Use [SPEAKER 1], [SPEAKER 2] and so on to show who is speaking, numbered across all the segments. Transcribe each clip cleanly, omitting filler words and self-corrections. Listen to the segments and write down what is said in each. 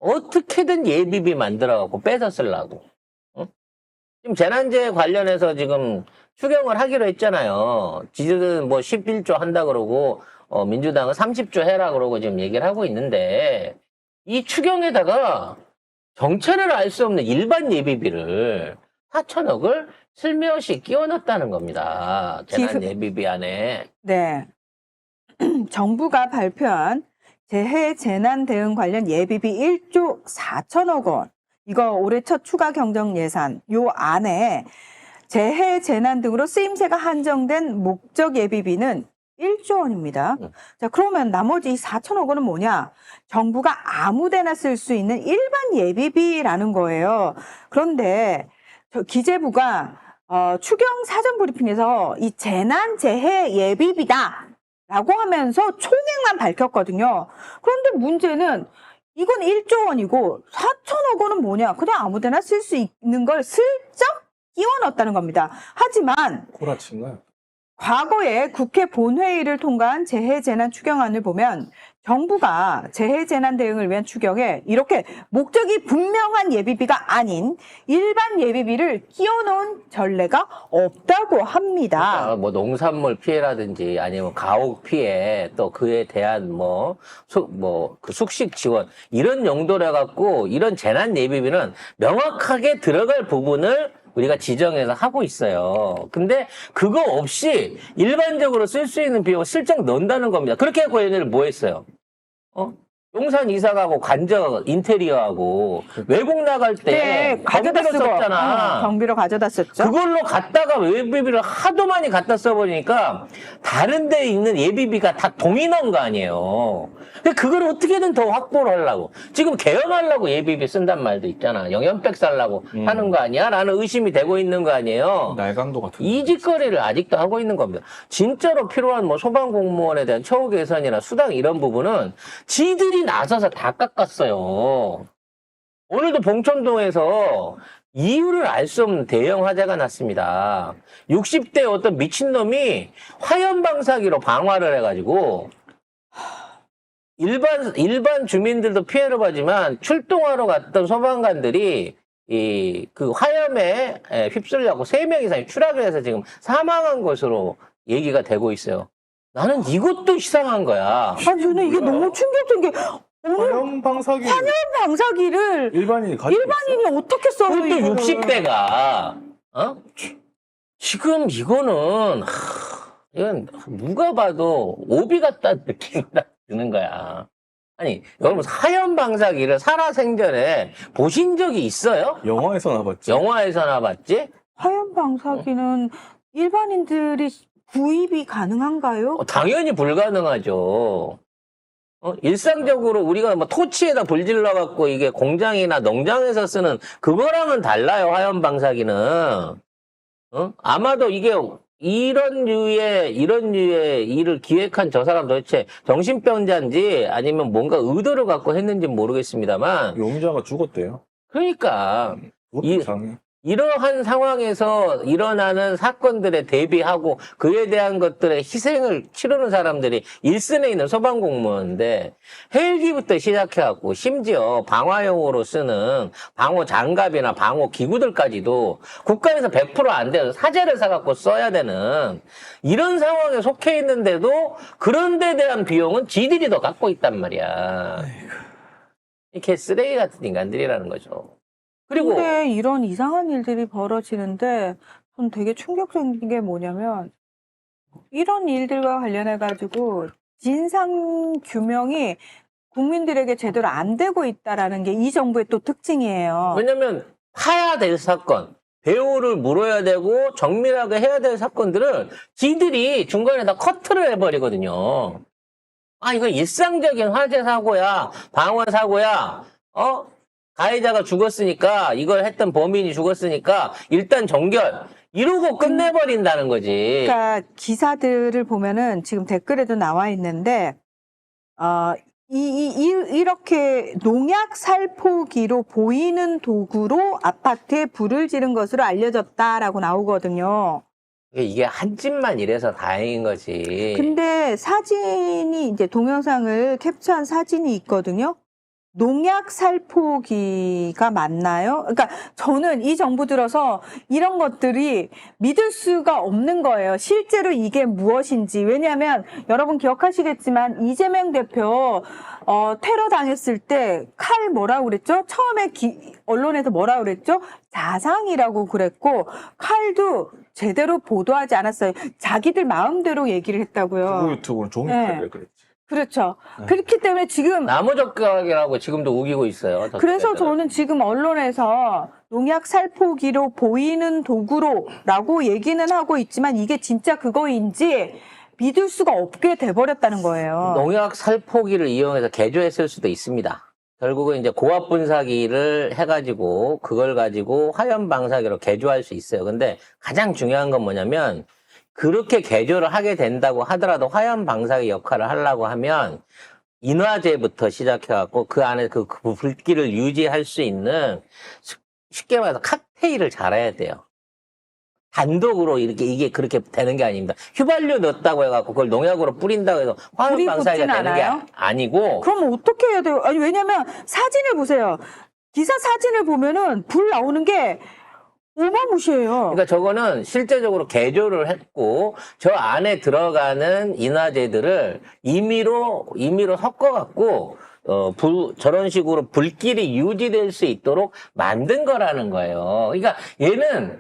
[SPEAKER 1] 어떻게든 예비비 만들어갖고 뺏어 쓰려고. 어? 지금 재난재해 관련해서 지금 추경을 하기로 했잖아요. 지지는 뭐 11조 한다 그러고, 민주당은 30조 해라 그러고 지금 얘기를 하고 있는데, 이 추경에다가 정체를 알 수 없는 일반 예비비를 4천억을 슬며시 끼워 넣었다는 겁니다. 재난 예비비 안에.
[SPEAKER 2] 네. 정부가 발표한 재해 재난 대응 관련 예비비 1조 4천억 원. 이거 올해 첫 추가 경정 예산 요 안에 재해 재난 등으로 쓰임새가 한정된 목적 예비비는 1조 원입니다. 자, 그러면 나머지 4천억 원은 뭐냐? 정부가 아무 데나 쓸 수 있는 일반 예비비라는 거예요. 그런데 기재부가 추경 사전 브리핑에서 이 재난 재해 예비비다 라고 하면서 총액만 밝혔거든요. 그런데 문제는 이건 1조 원이고 4천억 원은 뭐냐? 그냥 아무 데나 쓸 수 있는 걸 슬쩍 끼워 넣었다는 겁니다. 하지만
[SPEAKER 3] 고라친가요?
[SPEAKER 2] 과거에 국회 본회의를 통과한 재해재난 추경안을 보면 정부가 재해재난 대응을 위한 추경에 이렇게 목적이 분명한 예비비가 아닌 일반 예비비를 끼워넣은 전례가 없다고 합니다.
[SPEAKER 1] 그러니까 뭐 농산물 피해라든지 아니면 가옥 피해 또 그에 대한 그 숙식 지원 이런 용도로 해갖고 이런 재난 예비비는 명확하게 들어갈 부분을 우리가 지정해서 하고 있어요. 근데 그거 없이 일반적으로 쓸 수 있는 비용을 슬쩍 넣는다는 겁니다. 그렇게 해서 얘네들 뭐 했어요? 용산 이사 가고 관저 인테리어하고 외국 나갈 때
[SPEAKER 2] 가져다
[SPEAKER 1] 경비로 썼잖아.
[SPEAKER 2] 경비로 가져다 썼죠.
[SPEAKER 1] 그걸로 갖다가 예비비를 하도 많이 갖다 써보니까 다른 데 있는 예비비가 다 동이 난 거 아니에요. 근데 그걸 어떻게든 더 확보를 하려고. 지금 개헌하려고 예비비 쓴단 말도 있잖아. 영연백 살라고 하는 거 아니야? 라는 의심이 되고 있는 거 아니에요.
[SPEAKER 3] 날강도 같은
[SPEAKER 1] 이 짓거리를 아직도 하고 있는 겁니다. 진짜로 필요한 뭐 소방공무원에 대한 처우 개선이나 수당 이런 부분은 지들이 나서서 다 깎았어요. 오늘도 봉천동에서 이유를 알 수 없는 대형 화재가 났습니다. 60대 어떤 미친놈이 화염방사기로 방화를 해가지고 일반 주민들도 피해를 받지만 출동하러 갔던 소방관들이 그 화염에 휩쓸려고 3명 이상이 추락을 해서 지금 사망한 것으로 얘기가 되고 있어요. 나는 이것도 이상한 거야.
[SPEAKER 2] 아니, 저는 이게 너무 충격적인 게 오늘
[SPEAKER 3] 화염 방사기
[SPEAKER 2] 방사기를
[SPEAKER 3] 일반인이 가지고
[SPEAKER 2] 일반인이 어떻게 써요?
[SPEAKER 1] 그것도
[SPEAKER 2] 이거를.
[SPEAKER 1] 60대가 지금 이거는 이건 누가 봐도 오비 같다는 느낌이 드는 거야. 아니 여러분 화염 방사기를 살아생전에 보신 적이 있어요?
[SPEAKER 3] 영화에서나 봤지.
[SPEAKER 1] 영화에서나 봤지?
[SPEAKER 2] 화염 방사기는 일반인들이 구입이 가능한가요?
[SPEAKER 1] 당연히 불가능하죠. 일상적으로 우리가 뭐 토치에다 불 질러갖고 이게 공장이나 농장에서 쓰는 그거랑은 달라요, 화염 방사기는. 아마도 이게 이런 류의 일을 기획한 저 사람 도대체 정신병자인지 아니면 뭔가 의도를 갖고 했는지 모르겠습니다만.
[SPEAKER 3] 용의자가 죽었대요.
[SPEAKER 1] 그러니까.
[SPEAKER 3] 그것도 이상해.
[SPEAKER 1] 이러한 상황에서 일어나는 사건들에 대비하고 그에 대한 것들의 희생을 치르는 사람들이 일선에 있는 소방공무원인데 헬기부터 시작해갖고 심지어 방화용으로 쓰는 방호 장갑이나 방호 기구들까지도 국가에서 100% 안 돼서 사재를 사갖고 써야 되는 이런 상황에 속해 있는데도 그런 데 대한 비용은 지들이 더 갖고 있단 말이야. 이게 쓰레기 같은 인간들이라는 거죠. 그리고
[SPEAKER 2] 근데 이런 이상한 일들이 벌어지는데 전 되게 충격적인 게 뭐냐면 이런 일들과 관련해가지고 진상 규명이 국민들에게 제대로 안 되고 있다라는 게 이 정부의 또 특징이에요.
[SPEAKER 1] 왜냐면 파야 될 사건, 배우를 물어야 되고 정밀하게 해야 될 사건들을 지들이 중간에 다 커트를 해버리거든요. 이거 일상적인 화재 사고야, 방화 사고야, 가해자가 죽었으니까 이걸 했던 범인이 죽었으니까 일단 정결 이러고 끝내버린다는 거지.
[SPEAKER 2] 그러니까 기사들을 보면은 지금 댓글에도 나와 있는데 이렇게 농약 살포기로 보이는 도구로 아파트에 불을 지른 것으로 알려졌다라고 나오거든요.
[SPEAKER 1] 이게 한 집만 이래서 다행인 거지.
[SPEAKER 2] 근데 사진이 이제 동영상을 캡처한 사진이 있거든요. 농약 살포기가 맞나요? 그러니까 저는 이 정부 들어서 이런 것들이 믿을 수가 없는 거예요. 실제로 이게 무엇인지. 왜냐하면 여러분 기억하시겠지만 이재명 대표 테러 당했을 때 칼 뭐라고 그랬죠? 처음에 언론에서 뭐라고 그랬죠? 자상이라고 그랬고 칼도 제대로 보도하지 않았어요. 자기들 마음대로 얘기를 했다고요.
[SPEAKER 3] 구구 유튜브는 종이칼이라
[SPEAKER 2] 네.
[SPEAKER 3] 그랬지.
[SPEAKER 2] 그렇죠. 그렇기 때문에 지금
[SPEAKER 1] 나무젓가락이라고 지금도 우기고 있어요.
[SPEAKER 2] 그래서
[SPEAKER 1] 저쪽에서는.
[SPEAKER 2] 저는 지금 언론에서 농약 살포기로 보이는 도구로라고 얘기는 하고 있지만 이게 진짜 그거인지 믿을 수가 없게 돼버렸다는 거예요.
[SPEAKER 1] 농약 살포기를 이용해서 개조했을 수도 있습니다. 결국은 이제 고압 분사기를 해가지고 그걸 가지고 화염 방사기로 개조할 수 있어요. 근데 가장 중요한 건 뭐냐면 그렇게 개조를 하게 된다고 하더라도 화염 방사기 역할을 하려고 하면 인화제부터 시작해갖고 그 안에 그 불길을 유지할 수 있는 쉽게 말해서 칵테일을 잘해야 돼요. 단독으로 이게 그렇게 되는 게 아닙니다. 휘발유 넣었다고 해갖고 그걸 농약으로 뿌린다고 해서 화염
[SPEAKER 2] 불이
[SPEAKER 1] 방사기가
[SPEAKER 2] 붙진
[SPEAKER 1] 되는 게
[SPEAKER 2] 않아요?
[SPEAKER 1] 아니고
[SPEAKER 2] 그럼 어떻게 해야 돼요? 아니 왜냐면 사진을 보세요. 기사 사진을 보면은 불 나오는 게 어마무시해요.
[SPEAKER 1] 그러니까 저거는 실제적으로 개조를 했고 저 안에 들어가는 인화제들을 임의로 섞어갖고 저런 식으로 불길이 유지될 수 있도록 만든 거라는 거예요. 그러니까 얘는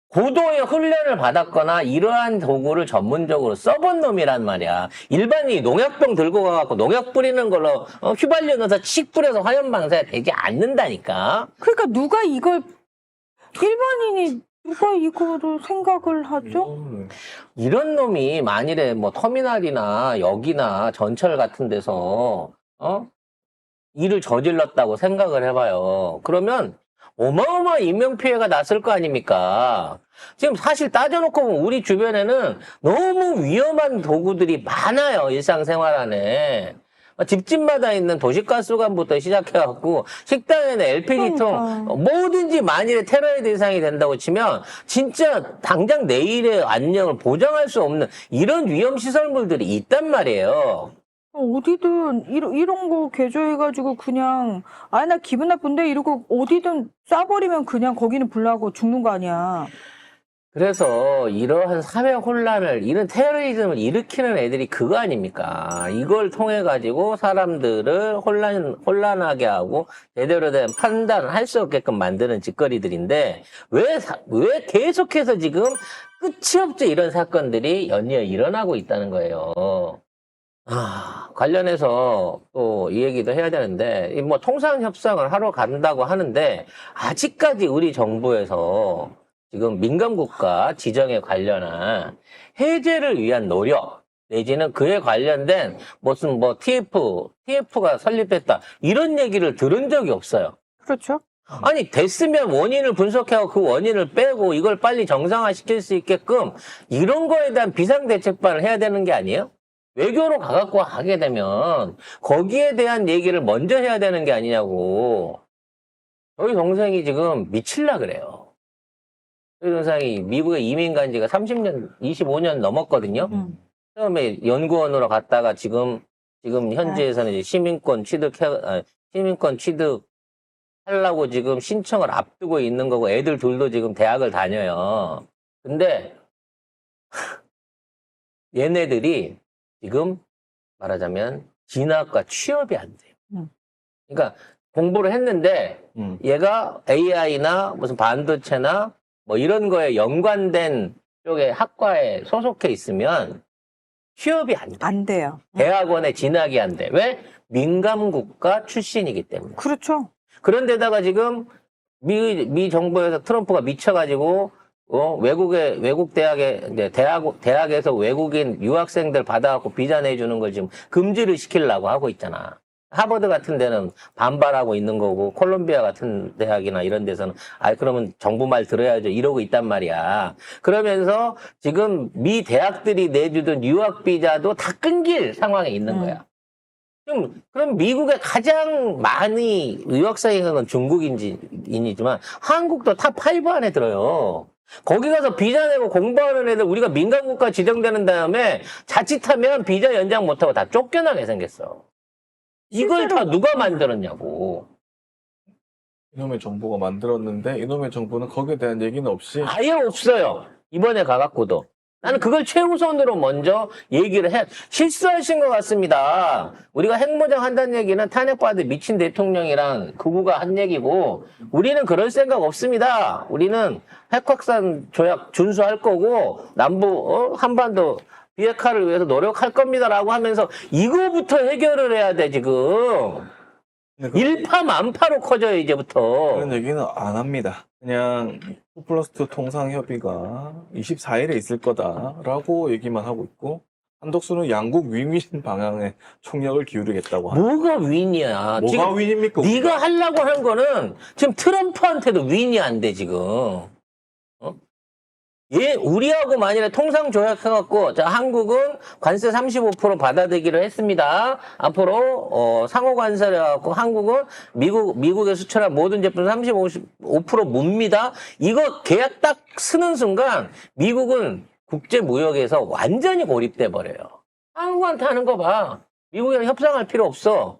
[SPEAKER 1] 고도의 훈련을 받았거나 이러한 도구를 전문적으로 써본 놈이란 말이야. 일반인이 농약병 들고 가갖고 농약 뿌리는 걸로 휘발유 넣어서 칙 뿌려서 화염 방사가 되지 않는다니까.
[SPEAKER 2] 그러니까 누가 이걸 일반인이 누가 이거를 생각을 하죠?
[SPEAKER 1] 이런 놈이 만일에 뭐 터미널이나 역이나 전철 같은 데서 일을 저질렀다고 생각을 해봐요. 그러면 어마어마한 인명피해가 났을 거 아닙니까? 지금 사실 따져놓고 보면 우리 주변에는 너무 위험한 도구들이 많아요. 일상생활 안에. 집집마다 있는 도시가스관부터 시작해갖고 식당에는 LPG통 뭐든지 만일에 테러의 대상이 된다고 치면 진짜 당장 내일의 안녕을 보장할 수 없는 이런 위험시설물들이 있단 말이에요.
[SPEAKER 2] 어디든 이런 거 개조해가지고 그냥 나 기분 나쁜데 이러고 어디든 쏴버리면 그냥 거기는 불나고 죽는 거 아니야.
[SPEAKER 1] 그래서 이러한 사회 혼란을, 이런 테러리즘을 일으키는 애들이 그거 아닙니까? 이걸 통해 가지고 사람들을 혼란하게 하고 제대로 된 판단을 할 수 없게끔 만드는 짓거리들인데 왜 계속해서 지금 끝이 없죠? 이런 사건들이 연이어 일어나고 있다는 거예요. 관련해서 또 이 얘기도 해야 되는데, 뭐 통상 협상을 하러 간다고 하는데 아직까지 우리 정부에서 지금 민감국가 지정에 관련한 해제를 위한 노력 내지는 그에 관련된 무슨 뭐 TF가 설립됐다 이런 얘기를 들은 적이 없어요.
[SPEAKER 2] 그렇죠.
[SPEAKER 1] 아니 됐으면 원인을 분석하고 그 원인을 빼고 이걸 빨리 정상화시킬 수 있게끔 이런 거에 대한 비상대책반을 해야 되는 게 아니에요? 외교로 가갖고 하게 되면 거기에 대한 얘기를 먼저 해야 되는 게 아니냐고. 저희 동생이 지금 미칠라 그래요. 저희 동생이 미국에 이민 간 지가 30년, 25년 넘었거든요. 처음에 연구원으로 갔다가 지금 현지에서는 이제 시민권 취득하려고 지금 신청을 앞두고 있는 거고 애들 둘도 지금 대학을 다녀요. 근데 얘네들이 지금 말하자면 진학과 취업이 안 돼요. 그러니까 공부를 했는데 얘가 AI나 무슨 반도체나 뭐 이런 거에 연관된 쪽에 학과에 소속해 있으면 취업이 안 돼.
[SPEAKER 2] 안 돼요.
[SPEAKER 1] 대학원에 진학이 안 돼. 왜? 민감국가 출신이기 때문에.
[SPEAKER 2] 그렇죠.
[SPEAKER 1] 그런데다가 지금 미 정부에서 트럼프가 미쳐가지고 외국 대학에서 외국인 유학생들 받아갖고 비자 내주는 걸 지금 금지를 시키려고 하고 있잖아. 하버드 같은 데는 반발하고 있는 거고 콜롬비아 같은 대학이나 이런 데서는 그러면 정부 말 들어야죠 이러고 있단 말이야. 그러면서 지금 미 대학들이 내주던 유학 비자도 다 끊길 상황에 있는 거야. 그럼 미국에 가장 많이 유학생이 간 건 중국인이지만 한국도 탑5 안에 들어요. 거기 가서 비자 내고 공부하는 애들 우리가 민간국가 지정되는 다음에 자칫하면 비자 연장 못하고 다 쫓겨나게 생겼어. 이걸 다
[SPEAKER 2] 실제로
[SPEAKER 1] 누가 만들었냐고.
[SPEAKER 3] 이놈의 정부가 만들었는데 이놈의 정부는 거기에 대한 얘기는 없이
[SPEAKER 1] 아예 없어요. 이번에 가갖고도. 나는 그걸 최우선으로 먼저 얘기를 해. 실수하신 것 같습니다. 우리가 핵무장 한다는 얘기는 탄핵받은 미친 대통령이랑 극우가 한 얘기고, 우리는 그럴 생각 없습니다. 우리는 핵확산 조약 준수할 거고, 한반도 비핵화를 위해서 노력할 겁니다라고 하면서 이거부터 해결을 해야 돼, 지금.
[SPEAKER 3] 근데
[SPEAKER 1] 일파만파로 커져요, 이제부터.
[SPEAKER 3] 그런 얘기는 안 합니다. 그냥 2+2 통상협의가 24일에 있을 거다라고 얘기만 하고 있고, 한덕수는 양국 윈윈 방향에 총력을 기울이겠다고 합니다.
[SPEAKER 1] 뭐가 윈이야?
[SPEAKER 3] 뭐가
[SPEAKER 1] 지금
[SPEAKER 3] 윈입니까?
[SPEAKER 1] 네가 하려고 한 거는 지금 트럼프한테도 윈이 안 돼, 지금. 어? 우리하고 만일에 통상 조약해갖고, 자, 한국은 관세 35% 받아들이기로 했습니다. 앞으로, 상호 관세를 해갖고, 한국은 미국에 수출한 모든 제품 35% 묻니다. 이거 계약 딱 쓰는 순간, 미국은 국제무역에서 완전히 고립돼 버려요. 한국한테 하는 거 봐. 미국이랑 협상할 필요 없어.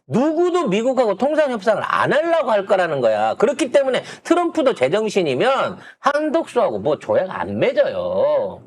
[SPEAKER 1] 누구도 미국하고 통상 협상을 안 하려고 할 거라는 거야. 그렇기 때문에 트럼프도 제정신이면 한덕수하고 뭐 조약 안 맺어요.